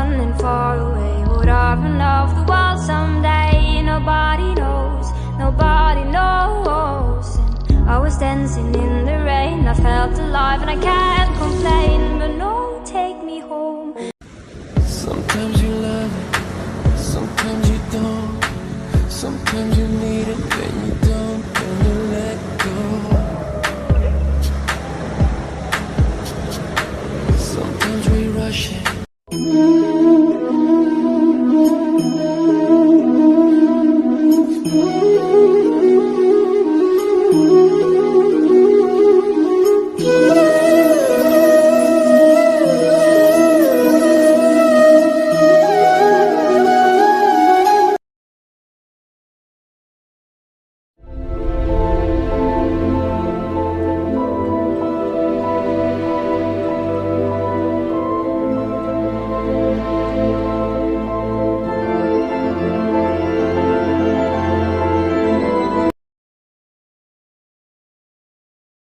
running far away. Would I run off the world someday? Nobody knows, nobody knows. And I was dancing in the rain, I felt alive and I can't complain. But no, take me home. Sometimes you love it, sometimes you don't. Sometimes you need it, then you don't, then you let go. Sometimes we rush it.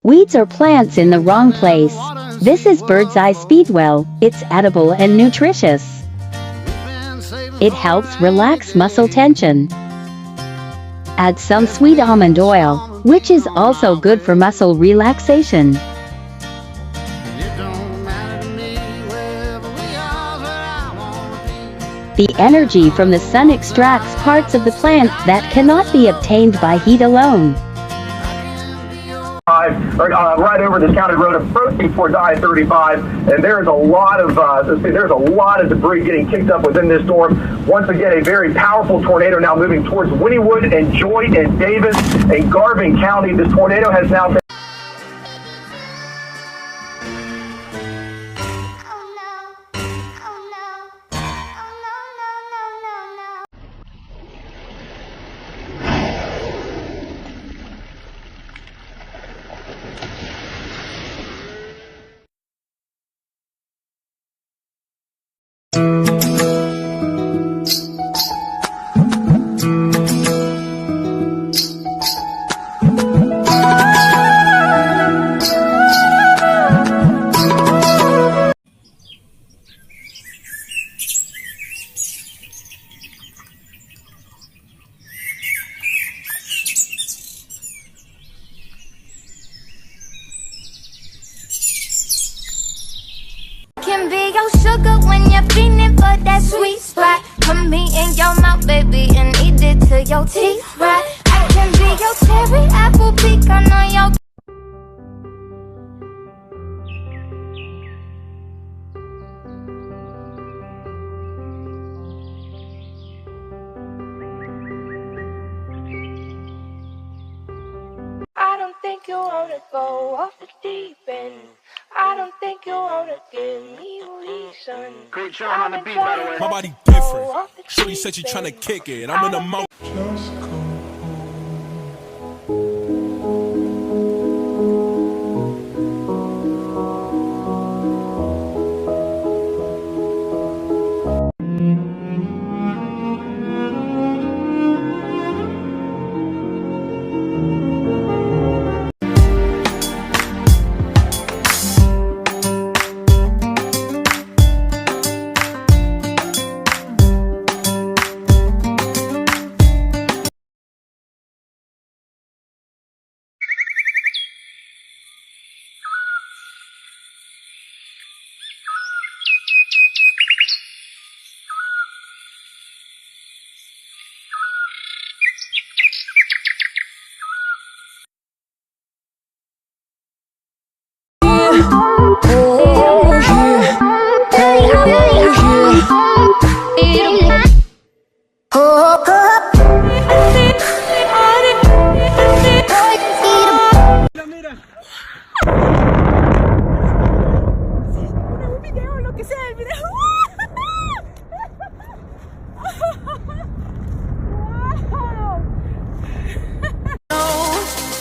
Weeds or plants in the wrong place. This is Bird's Eye Speedwell. It's edible and nutritious. It helps relax muscle tension. Add some sweet almond oil, which is also good for muscle relaxation. The energy from the sun extracts parts of the plant that cannot be obtained by heat alone. Right over this county road approaching towards I-35, and there's a lot of debris getting kicked up within this storm. Once again, a very powerful tornado now moving towards Wynnewood and Joy and Davis and Garvin County. This tornado has now been Can be your sugar when you're feeling for that sweet spot. Put me in your mouth, baby, and eat it till your teeth rot. I can be your cherry apple pecan on your. I don't think you wanna go off the deep end. I don't think you wanna give me reason. Great Sean on the beat, by the way. My body different. Shorty said she tryna kick it. I'm in the mouth. Just go home.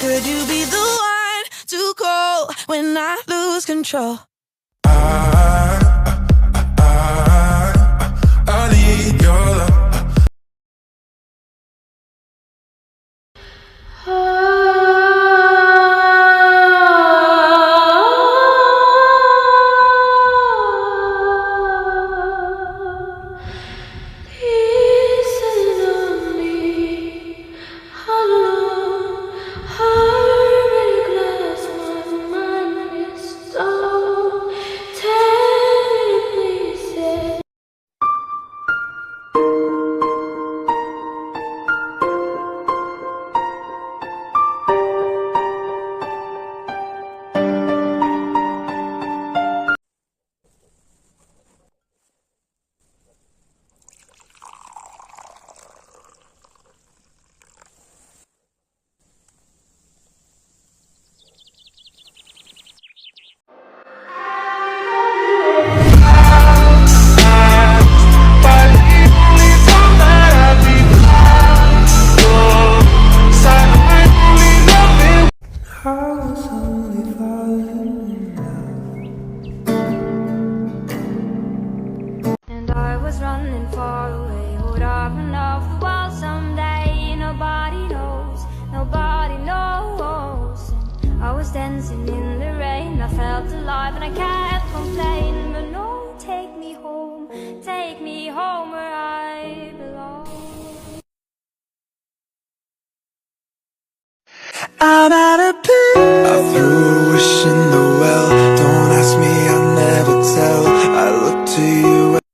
Could you be the one to call when I lose control? I need your love. dancing in the rain. I felt alive and I can't complain. But no, take me home where I belong. I'm out of pain. I threw a wish in the well. Don't ask me, I'll never tell. I look to you.